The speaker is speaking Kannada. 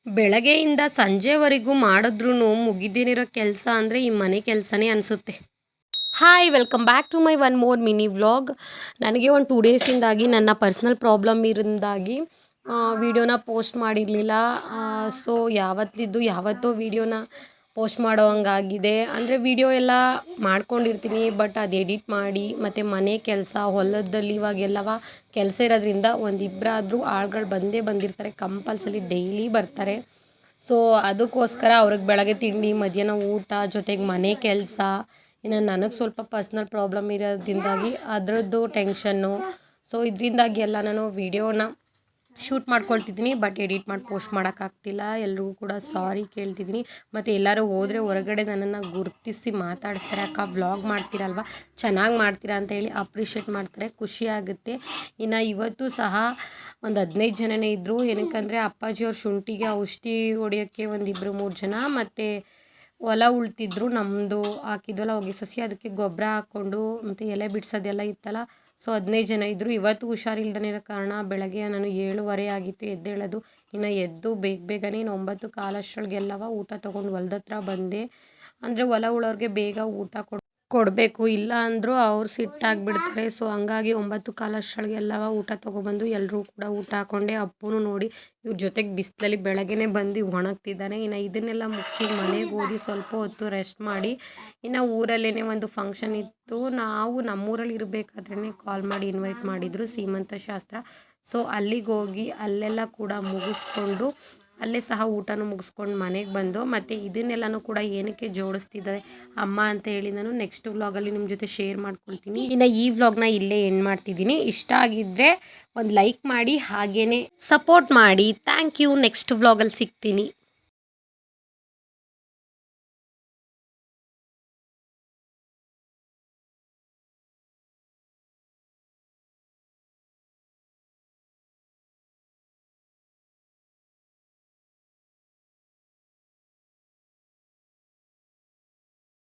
ಬೆಳಗ್ಗೆಯಿಂದ ಸಂಜೆವರೆಗೂ ಮಾಡಿದ್ರೂ ಮುಗಿದೇನಿರೋ ಕೆಲಸ ಅಂದರೆ ಈ ಮನೆ ಕೆಲಸನೇ ಅನಿಸುತ್ತೆ. Hi, welcome back to my one more mini vlog. ನನಗೆ ಒಂದು 2 ಡೇಸಿಂದಾಗಿ ನನ್ನ ಪರ್ಸ್ನಲ್ ಪ್ರಾಬ್ಲಮ್ ಇರಿಂದಾಗಿ ವೀಡಿಯೋನ ಪೋಸ್ಟ್ ಮಾಡಿರಲಿಲ್ಲ. ಸೊ ಯಾವತ್ತೋ ವೀಡಿಯೋನ ಪೋಸ್ಟ್ ಮಾಡೋ ಹಂಗಾಗಿದೆ. ಅಂದರೆ ವೀಡಿಯೋ ಎಲ್ಲ ಮಾಡ್ಕೊಂಡಿರ್ತೀನಿ, ಬಟ್ ಅದು ಎಡಿಟ್ ಮಾಡಿ ಮತ್ತು ಮನೆ ಕೆಲಸ ಹೊಲದಲ್ಲಿ ಇವಾಗೆಲ್ಲವ ಕೆಲಸ ಇರೋದ್ರಿಂದ ಒಂದಿಬ್ಬರಾದರೂ ಆಳುಗಳು ಬಂದೇ ಬಂದಿರ್ತಾರೆ, ಕಂಪಲ್ಸರಿ ಡೈಲಿ ಬರ್ತಾರೆ. ಸೊ ಅದಕ್ಕೋಸ್ಕರ ಅವ್ರಿಗೆ ಬೆಳಗ್ಗೆ ತಿಂಡಿ, ಮಧ್ಯಾಹ್ನ ಊಟ, ಜೊತೆಗೆ ಮನೆ ಕೆಲಸ, ಇನ್ನು ನನಗೆ ಸ್ವಲ್ಪ ಪರ್ಸ್ನಲ್ ಪ್ರಾಬ್ಲಮ್ ಇರೋದ್ರಿಂದಾಗಿ ಅದರದ್ದು ಟೆನ್ಷನ್ನು. ಸೊ ಇದರಿಂದಾಗಿ ಎಲ್ಲ ನಾನು ವೀಡಿಯೋನ ಶೂಟ್ ಮಾಡ್ಕೊಳ್ತಿದ್ದೀನಿ, ಬಟ್ ಎಡಿಟ್ ಮಾಡಿ ಪೋಸ್ಟ್ ಮಾಡೋಕ್ಕಾಗ್ತಿಲ್ಲ. ಎಲ್ರಿಗೂ ಕೂಡ ಸಾರಿ ಕೇಳ್ತಿದ್ದೀನಿ. ಮತ್ತು ಎಲ್ಲರೂ ಹೋದರೆ ಹೊರಗಡೆ ನನ್ನನ್ನು ಗುರುತಿಸಿ ಮಾತಾಡಿಸ್ತಾರೆ, ಅಕ್ಕ ವ್ಲಾಗ್ ಮಾಡ್ತೀರಲ್ವ, ಚೆನ್ನಾಗಿ ಮಾಡ್ತೀರಾ ಅಂತ ಹೇಳಿ ಅಪ್ರಿಷಿಯೇಟ್ ಮಾಡ್ತಾರೆ, ಖುಷಿಯಾಗುತ್ತೆ. ಇನ್ನು ಇವತ್ತು ಸಹ ಒಂದು 15 ಜನನೇ ಇದ್ದರು. ಏನಕ್ಕಂದರೆ ಅಪ್ಪಾಜಿಯವ್ರ ಶುಂಠಿಗೆ ಔಷಧಿ ಹೊಡಿಯೋಕ್ಕೆ ಒಂದು 2-3 ಜನ, ಮತ್ತು ಹೊಲ ಉಳ್ತಿದ್ರು, ನಮ್ಮದು ಹಾಕಿದ್ವಲ್ಲ ಹೊಗೆ ಸಸಿ, ಅದಕ್ಕೆ ಗೊಬ್ಬರ ಹಾಕ್ಕೊಂಡು ಮತ್ತು ಎಲೆ ಬಿಡಿಸೋದೆಲ್ಲ ಇತ್ತಲ್ಲ. ಸೊ 15 ಜನ ಇದ್ದರು. ಇವತ್ತು ಹುಷಾರಿಲ್ದೇ ಇರೋ ಕಾರಣ ಬೆಳಗ್ಗೆ ನಾನು 7:15 ಆಗಿತ್ತು ಎದ್ದೇಳೋದು. ಇನ್ನು ಎದ್ದು ಬೇಗನೆ 9 ಕಾಲು ಅಷ್ಟರೊಳಗೆಲ್ಲವ ಊಟ ತೊಗೊಂಡು ಹೊಲ್ದ ಹತ್ರ ಬಂದೆ. ಅಂದರೆ ಹೊಲ ಉಳೋರಿಗೆ ಬೇಗ ಊಟ ಕೊಡಬೇಕು, ಇಲ್ಲ ಅಂದರೂ ಅವ್ರು ಸಿಟ್ಟಾಗಿಬಿಡ್ತಾರೆ. ಸೊ ಹಂಗಾಗಿ 9 ಕಾಲು ಅಷ್ಟರೊಳಗೆಲ್ಲವ ಊಟ ತೊಗೊಬಂದು ಎಲ್ಲರೂ ಕೂಡ ಊಟ ಹಾಕ್ಕೊಂಡೆ. ಅಪ್ಪನೂ ನೋಡಿ ಇವ್ರ ಜೊತೆಗೆ ಬಿಸಿಲಲ್ಲಿ ಬೆಳಗ್ಗೆನೇ ಬಂದು ಒಣಗ್ತಿದ್ದಾನೆ. ಇನ್ನು ಇದನ್ನೆಲ್ಲ ಮುಗಿಸಿ ಮನೆಗೆ ಹೋಗಿ ಸ್ವಲ್ಪ ಹೊತ್ತು ರೆಸ್ಟ್ ಮಾಡಿ, ಇನ್ನು ಊರಲ್ಲೇ ಒಂದು ಫಂಕ್ಷನ್ ಇತ್ತು. ನಾವು ನಮ್ಮೂರಲ್ಲಿ ಇರಬೇಕಾದ್ರೇ ಕಾಲ್ ಮಾಡಿ ಇನ್ವೈಟ್ ಮಾಡಿದರು, ಸೀಮಂತ ಶಾಸ್ತ್ರ. ಸೊ ಅಲ್ಲಿಗೆ ಹೋಗಿ ಅಲ್ಲೆಲ್ಲ ಕೂಡ ಮುಗಿಸ್ಕೊಂಡು ಅಲ್ಲೇ ಸಹ ಊಟನೂ ಮುಗಿಸ್ಕೊಂಡು ಮನೆಗೆ ಬಂದು, ಮತ್ತು ಇದನ್ನೆಲ್ಲನೂ ಕೂಡ ಏನಕ್ಕೆ ಜೋಡಿಸ್ತಿದ್ದಾರೆ ಅಮ್ಮ ಅಂತ ಹೇಳಿ ನಾನು ನೆಕ್ಸ್ಟ್ ವ್ಲಾಗಲ್ಲಿ ನಿಮ್ಮ ಜೊತೆ ಶೇರ್ ಮಾಡ್ಕೊಳ್ತೀನಿ. ಇನ್ನು ಈ ವ್ಲಾಗ್ನ ಇಲ್ಲೇ ಎಂಡ್ ಮಾಡ್ತಿದ್ದೀನಿ. ಇಷ್ಟ ಆಗಿದ್ದರೆ ಒಂದು ಲೈಕ್ ಮಾಡಿ, ಹಾಗೇ ಸಪೋರ್ಟ್ ಮಾಡಿ. Thank you. ನೆಕ್ಸ್ಟ್ ವ್ಲಾಗಲ್ಲಿ ಸಿಗ್ತೀನಿ.